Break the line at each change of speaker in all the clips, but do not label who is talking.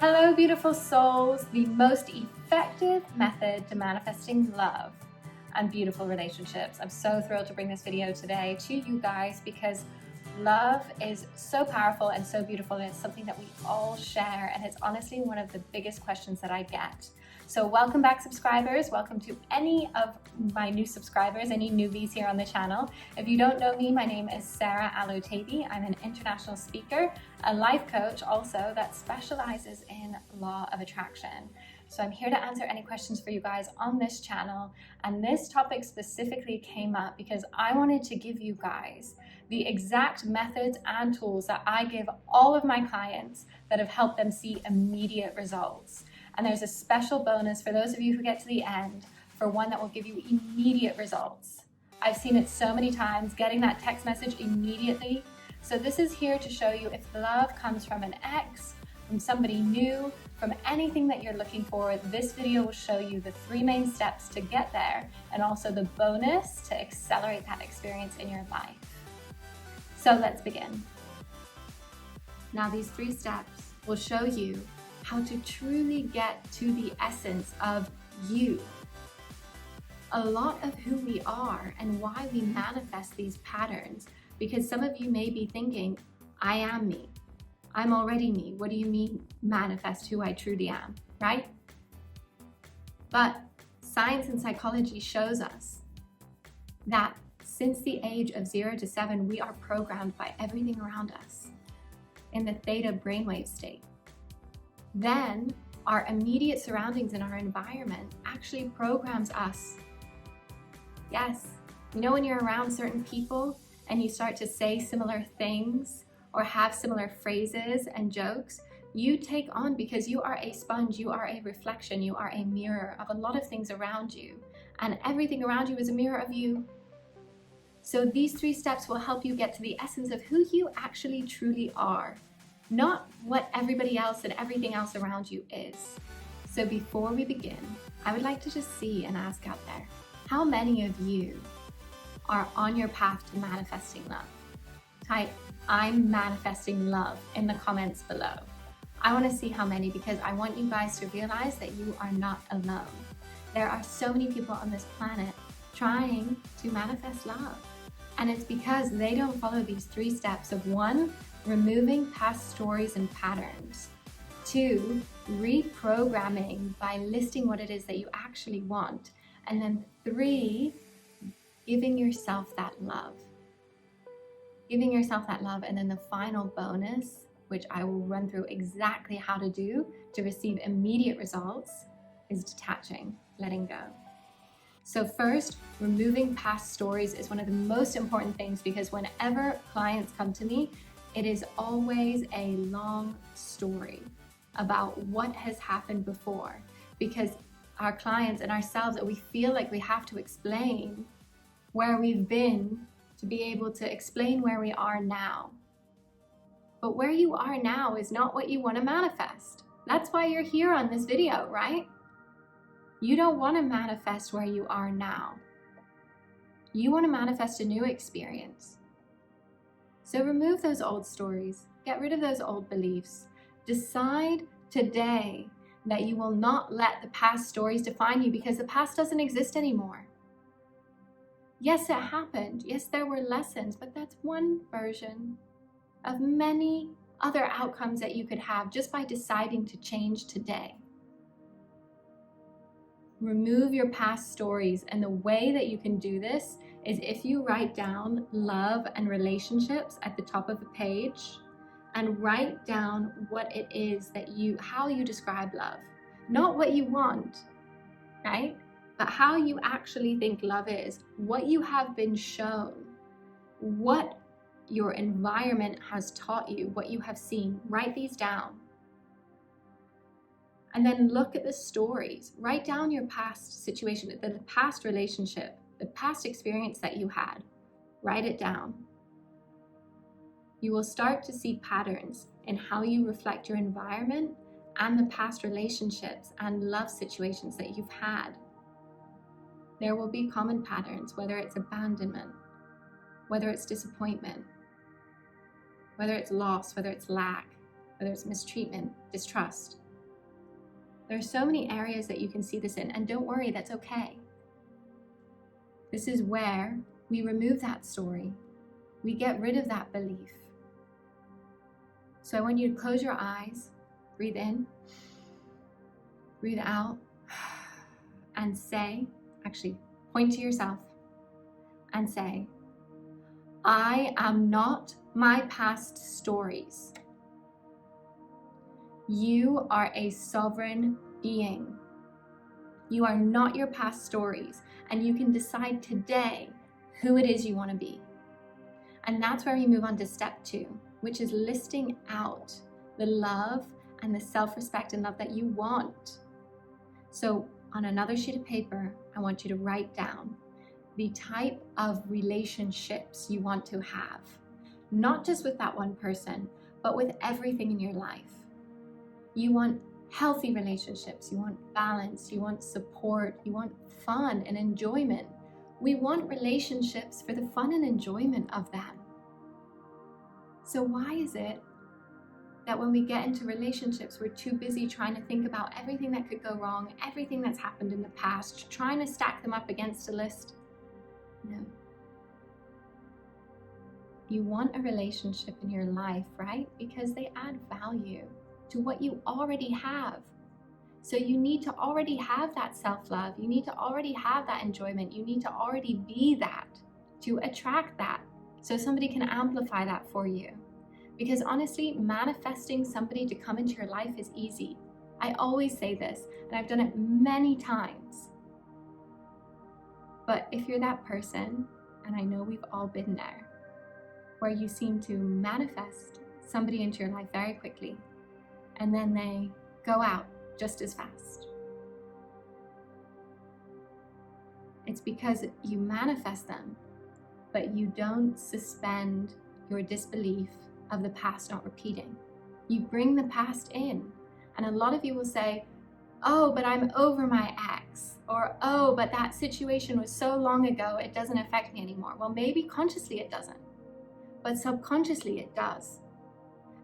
Hello, beautiful souls. The most effective method to manifesting love and beautiful relationships. I'm so thrilled to bring this video today to you guys because love is so powerful and so beautiful, and it's something that we all share, and it's honestly one of the biggest questions that I get. So welcome back, subscribers. Welcome to any of my new subscribers, any newbies here on the channel. If you don't know me, my name is Sarah Alotabi. I'm an international speaker, a life coach also that specializes in law of attraction. So I'm here to answer any questions for you guys on this channel. And this topic specifically came up because I wanted to give you guys the exact methods and tools that I give all of my clients that have helped them see immediate results. And there's a special bonus for those of you who get to the end for one that will give you immediate results. I've seen it so many times, getting that text message immediately. So this is here to show you if love comes from an ex, from somebody new, from anything that you're looking for. This video will show you the 3 main steps to get there, and also the bonus to accelerate that experience in your life. So let's begin. Now these 3 steps will show you how to truly get to the essence of you. A lot of who we are and why we manifest these patterns, because some of you may be thinking, I am me. I'm already me. What do you mean manifest who I truly am, right? But science and psychology shows us that since the age of 0 to 7, we are programmed by everything around us in the theta brainwave state. Then our immediate surroundings and our environment actually programs us. Yes, you know when you're around certain people and you start to say similar things or have similar phrases and jokes, you take on, because you are a sponge, you are a reflection, you are a mirror of a lot of things around you, and everything around you is a mirror of you. So these 3 steps will help you get to the essence of who you actually truly are, not what everybody else and everything else around you is. So before we begin, I would like to just see and ask out there, how many of you are on your path to manifesting love? Type, I'm manifesting love in the comments below. I want to see how many, because I want you guys to realize that you are not alone. There are so many people on this planet trying to manifest love. And it's because they don't follow these 3 steps of 1, removing past stories and patterns. 2, reprogramming by listing what it is that you actually want. And then 3, giving yourself that love. Giving yourself that love. And then the final bonus, which I will run through exactly how to do to receive immediate results, is detaching, letting go. So first, removing past stories is one of the most important things, because whenever clients come to me, it is always a long story about what has happened before, because our clients and ourselves, we feel like we have to explain where we've been to be able to explain where we are now. But where you are now is not what you want to manifest. That's why you're here on this video, right? You don't want to manifest where you are now. You want to manifest a new experience. So remove those old stories, get rid of those old beliefs. Decide today that you will not let the past stories define you, because the past doesn't exist anymore. Yes, it happened. Yes, there were lessons, but that's one version of many other outcomes that you could have just by deciding to change today. Remove your past stories, and the way that you can do this is if you write down love and relationships at the top of the page, and write down what it is that how you describe love. Not what you want, right? But how you actually think love is, what you have been shown, what your environment has taught you, what you have seen. Write these down. And then look at the stories. Write down your past situation, the past relationship, the past experience that you had. Write it down. You will start to see patterns in how you reflect your environment and the past relationships and love situations that you've had. There will be common patterns, whether it's abandonment, whether it's disappointment, whether it's loss, whether it's lack, whether it's mistreatment, distrust. There are so many areas that you can see this in, and don't worry, that's okay. This is where we remove that story. We get rid of that belief. So I want you to close your eyes, breathe in, breathe out, and say, actually point to yourself and say, I am not my past stories. You are a sovereign being. You are not your past stories, and you can decide today who it is you want to be. And that's where we move on to step 2, which is listing out the love and the self-respect and love that you want. So on another sheet of paper, I want you to write down the type of relationships you want to have, not just with that one person, but with everything in your life. You want healthy relationships, you want balance, you want support, you want fun and enjoyment. We want relationships for the fun and enjoyment of them. So why is it that when we get into relationships, we're too busy trying to think about everything that could go wrong, everything that's happened in the past, trying to stack them up against a list? No. You want a relationship in your life, right? Because they add value to what you already have. So you need to already have that self-love. You need to already have that enjoyment. You need to already be that to attract that. So somebody can amplify that for you. Because honestly, manifesting somebody to come into your life is easy. I always say this, and I've done it many times. But if you're that person, and I know we've all been there, where you seem to manifest somebody into your life very quickly, and then they go out just as fast. It's because you manifest them, but you don't suspend your disbelief of the past not repeating. You bring the past in. And a lot of you will say, oh, but I'm over my ex, or oh, but that situation was so long ago, it doesn't affect me anymore. Well, maybe consciously it doesn't, but subconsciously it does.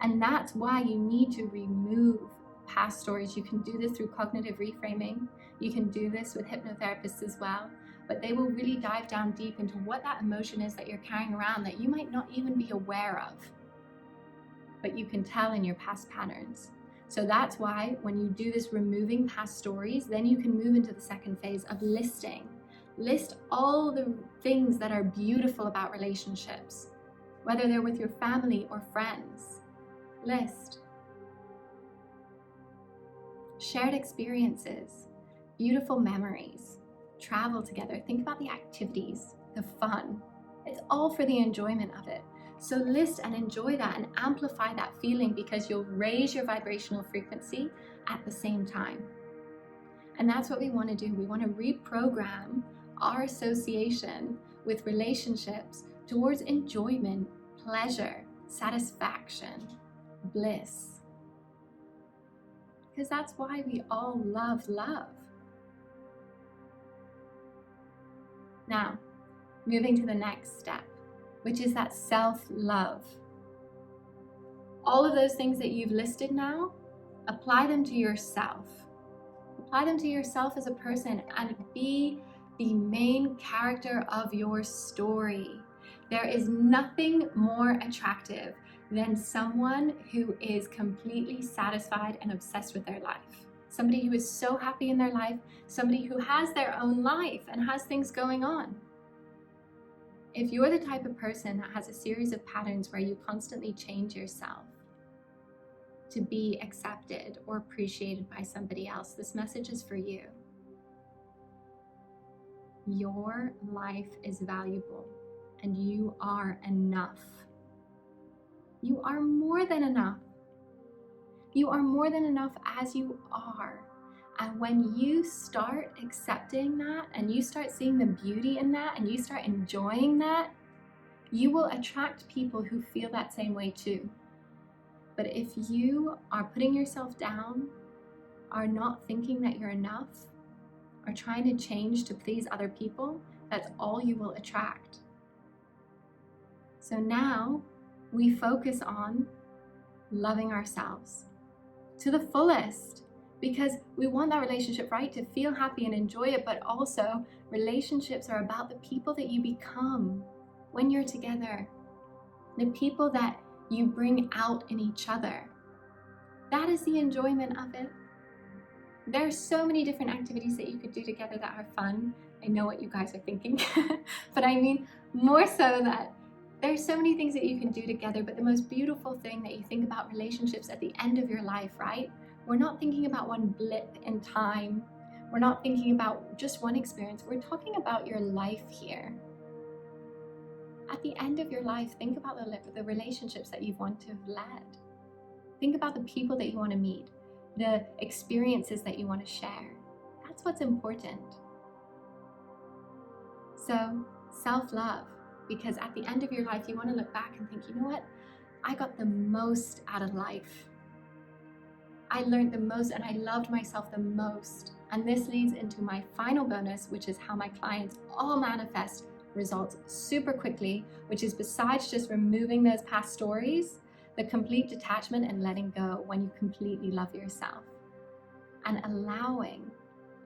And that's why you need to remove past stories. You can do this through cognitive reframing. You can do this with hypnotherapists as well, but they will really dive down deep into what that emotion is that you're carrying around that you might not even be aware of, but you can tell in your past patterns. So that's why when you do this removing past stories, then you can move into the second phase of listing. List all the things that are beautiful about relationships, whether they're with your family or friends. List. Shared experiences, beautiful memories, travel together. Think about the activities, the fun. It's all for the enjoyment of it. So list and enjoy that and amplify that feeling, because you'll raise your vibrational frequency at the same time. And that's what we want to do. We want to reprogram our association with relationships towards enjoyment, pleasure, satisfaction, bliss. Because that's why we all love love. Now, moving to the next step, which is that self-love. All of those things that you've listed now, apply them to yourself. Apply them to yourself as a person and be the main character of your story. There is nothing more attractive than someone who is completely satisfied and obsessed with their life. Somebody who is so happy in their life, somebody who has their own life and has things going on. If you're the type of person that has a series of patterns where you constantly change yourself to be accepted or appreciated by somebody else, this message is for you. Your life is valuable and you are enough. You are more than enough. You are more than enough as you are. And when you start accepting that and you start seeing the beauty in that and you start enjoying that, you will attract people who feel that same way too. But if you are putting yourself down, are not thinking that you're enough, or trying to change to please other people, that's all you will attract. So now we focus on loving ourselves to the fullest, because we want that relationship, right, to feel happy and enjoy it, but also relationships are about the people that you become when you're together, the people that you bring out in each other. That is the enjoyment of it. There are so many different activities that you could do together that are fun. I know what you guys are thinking, but I mean more so that there's so many things that you can do together, but the most beautiful thing that you think about relationships at the end of your life, right? We're not thinking about one blip in time. We're not thinking about just one experience. We're talking about your life here. At the end of your life, think about the relationships that you want to have led. Think about the people that you want to meet, the experiences that you want to share. That's what's important. So, self-love, because at the end of your life, you want to look back and think, you know what? I got the most out of life. I learned the most and I loved myself the most. And this leads into my final bonus, which is how my clients all manifest results super quickly, which is besides just removing those past stories, the complete detachment and letting go when you completely love yourself and allowing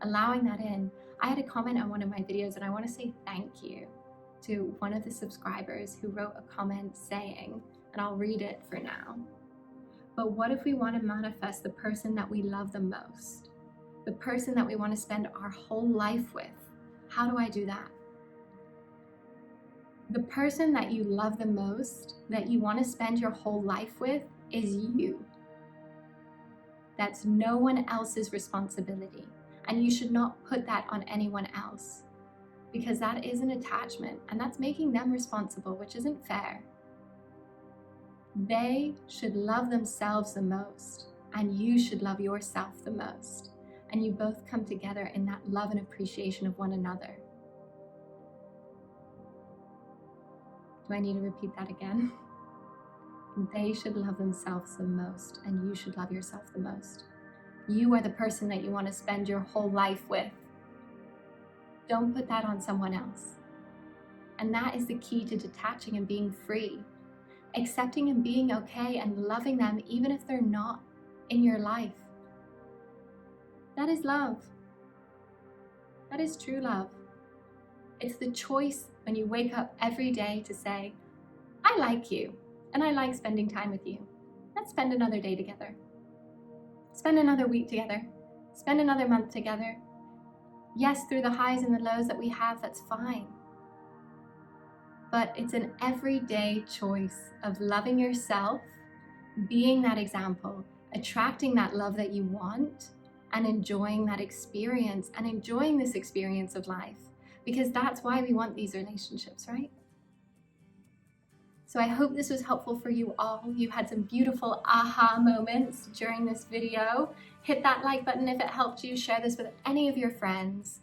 that in. I had a comment on one of my videos and I want to say thank you to one of the subscribers who wrote a comment saying, and I'll read it for now, but what if we want to manifest the person that we love the most, the person that we want to spend our whole life with? How do I do that? The person that you love the most, that you want to spend your whole life with, is you. That's no one else's responsibility. And you should not put that on anyone else, because that is an attachment and that's making them responsible, which isn't fair. They should love themselves the most, and you should love yourself the most. And you both come together in that love and appreciation of one another. Do I need to repeat that again? They should love themselves the most, and you should love yourself the most. You are the person that you want to spend your whole life with. Don't put that on someone else. And that is the key to detaching and being free. Accepting and being okay and loving them even if they're not in your life. That is love. That is true love. It's the choice when you wake up every day to say, I like you and I like spending time with you. Let's spend another day together. Spend another week together. Spend another month together. Yes, through the highs and the lows that we have, that's fine. But it's an everyday choice of loving yourself, being that example, attracting that love that you want, and enjoying that experience and enjoying this experience of life. Because that's why we want these relationships, right? So I hope this was helpful for you all. You had some beautiful aha moments during this video. Hit that like button if it helped you. Share this with any of your friends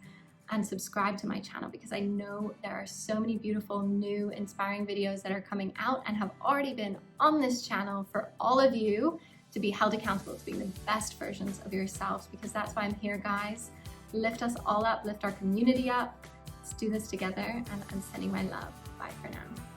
and subscribe to my channel, because I know there are so many beautiful, new, inspiring videos that are coming out and have already been on this channel for all of you to be held accountable to being the best versions of yourselves, because that's why I'm here, guys. Lift us all up, lift our community up. Let's do this together, and I'm sending my love. Bye for now.